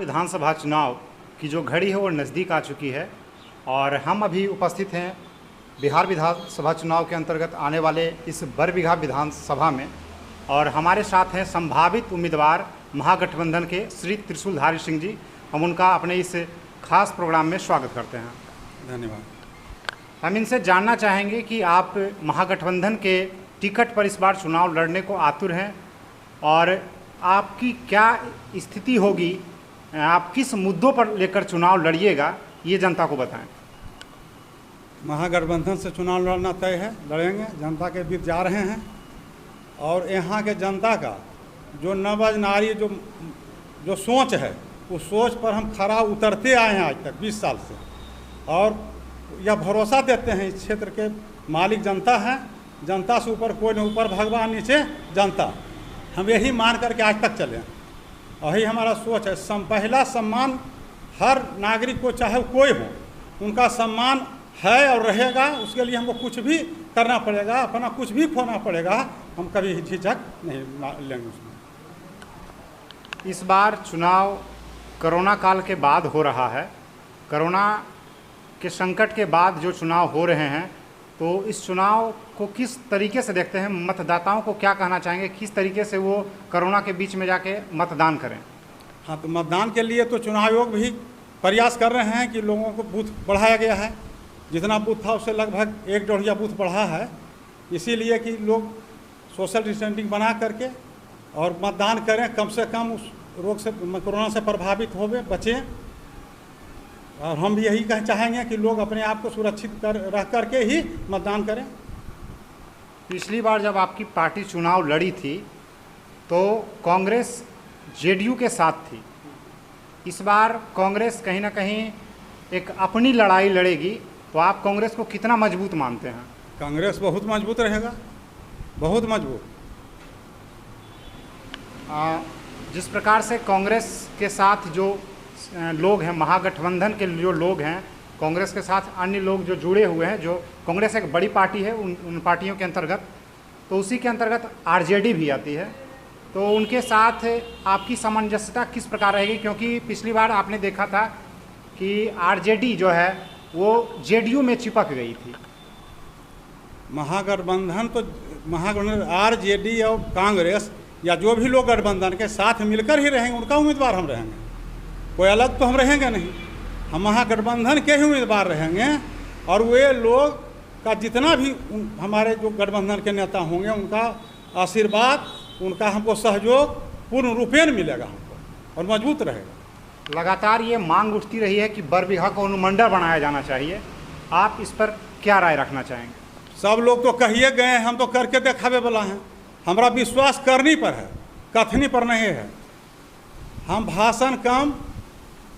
विधानसभा चुनाव की जो घड़ी है वो नज़दीक आ चुकी है और हम अभी उपस्थित हैं बिहार विधानसभा चुनाव के अंतर्गत आने वाले इस बरबीघा विधानसभा में और हमारे साथ हैं संभावित उम्मीदवार महागठबंधन के श्री त्रिशूलधारी सिंह जी। हम उनका अपने इस खास प्रोग्राम में स्वागत करते हैं। धन्यवाद। हम इनसे जानना चाहेंगे कि आप महागठबंधन के टिकट पर इस बार चुनाव लड़ने को आतुर हैं और आपकी क्या स्थिति होगी, आप किस मुद्दों पर लेकर चुनाव लड़िएगा, ये जनता को बताएं। महागठबंधन से चुनाव लड़ना तय है, लड़ेंगे, जनता के बीच जा रहे हैं और यहाँ के जनता का जो नवज नारी जो सोच है उस सोच पर हम खरा उतरते आए हैं आज तक 20 साल से और यह भरोसा देते हैं इस क्षेत्र के मालिक जनता है, जनता से ऊपर कोई नहीं, ऊपर भगवान नीचे जनता, हम यही मान करके आज तक चले। वही हमारा सोच है। पहला सम्मान हर नागरिक को चाहे कोई हो, उनका सम्मान है और रहेगा। उसके लिए हमको कुछ भी करना पड़ेगा, अपना कुछ भी खोना पड़ेगा, हम कभी झिझक नहीं लेंगे उसमें। इस बार चुनाव कोरोना काल के बाद हो रहा है। कोरोना के संकट के बाद जो चुनाव हो रहे हैं, तो इस चुनाव को किस तरीके से देखते हैं? मतदाताओं को क्या कहना चाहेंगे, किस तरीके से वो कोरोना के बीच में जाके मतदान करें? हाँ, तो मतदान के लिए तो चुनाव आयोग भी प्रयास कर रहे हैं कि लोगों को बूथ बढ़ाया गया है। जितना बूथ था उससे लगभग 1-1.5 बूथ बढ़ा है, इसीलिए कि लोग सोशल डिस्टेंसिंग बना करके और मतदान करें, कम से कम उस रोग से, कोरोना से प्रभावित होवे बचें। और हम भी यही चाहेंगे कि लोग अपने आप को सुरक्षित रह करके ही मतदान करें। पिछली बार जब आपकी पार्टी चुनाव लड़ी थी तो कांग्रेस जेडीयू के साथ थी। इस बार कांग्रेस कहीं ना कहीं एक अपनी लड़ाई लड़ेगी, तो आप कांग्रेस को कितना मजबूत मानते हैं? कांग्रेस बहुत मजबूत रहेगा, बहुत मजबूत। जिस प्रकार से कांग्रेस के साथ जो लोग हैं, महागठबंधन के जो लोग हैं, कांग्रेस के साथ अन्य लोग जो जुड़े हुए हैं, जो कांग्रेस एक बड़ी पार्टी है उन पार्टियों के अंतर्गत, तो उसी के अंतर्गत आरजेडी भी आती है, तो उनके साथ आपकी सामंजस्यता किस प्रकार रहेगी? क्योंकि पिछली बार आपने देखा था कि आरजेडी जो है वो जेडीयू में चिपक गई थी। महागठबंधन आरजेडी और कांग्रेस या जो भी लोग गठबंधन के साथ मिलकर ही रहेंगे, उनका उम्मीदवार हम रहेंगे, कोई अलग तो हम रहेंगे नहीं। हम महागठबंधन के ही उम्मीदवार रहेंगे और वे लोग का जितना भी हमारे जो गठबंधन के नेता होंगे, उनका आशीर्वाद, उनका हमको सहयोग पूर्ण रूपेण मिलेगा हमको और मजबूत रहेगा। लगातार ये मांग उठती रही है कि बरबीघा को अनुमंडल बनाया जाना चाहिए, आप इस पर क्या राय रखना चाहेंगे? सब लोग तो कहिए गए, हम तो करके दिखावे वाला हैं। हमारा विश्वास करनी पर है, कथनी पर नहीं है। हम भाषण कम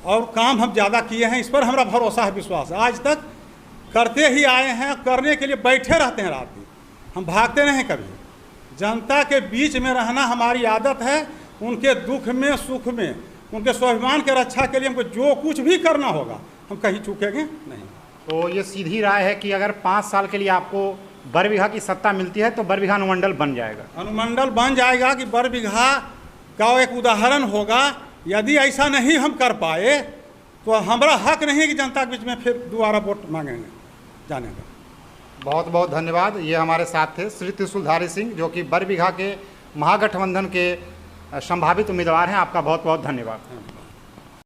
और काम हम ज़्यादा किए हैं, इस पर हमारा भरोसा है, विश्वास है। आज तक करते ही आए हैं, करने के लिए बैठे रहते हैं रात दिन, हम भागते नहीं कभी। जनता के बीच में रहना हमारी आदत है। उनके दुख में सुख में, उनके स्वाभिमान के रक्षा के लिए हमको जो कुछ भी करना होगा, हम कहीं चूकेंगे नहीं। तो ये सीधी राय है कि अगर 5 साल के लिए आपको बरबीघा की सत्ता मिलती है तो बरबीघा अनुमंडल बन जाएगा? अनुमंडल बन जाएगा कि बरबीघा का एक उदाहरण होगा। यदि ऐसा नहीं हम कर पाए तो हमारा हक नहीं है कि जनता के बीच में फिर दोबारा वोट मांगेंगे जाने का। बहुत बहुत धन्यवाद। ये हमारे साथ थे श्री त्रिशूलधारी सिंह, जो कि बरबीघा के महागठबंधन के संभावित उम्मीदवार हैं। आपका बहुत बहुत धन्यवाद।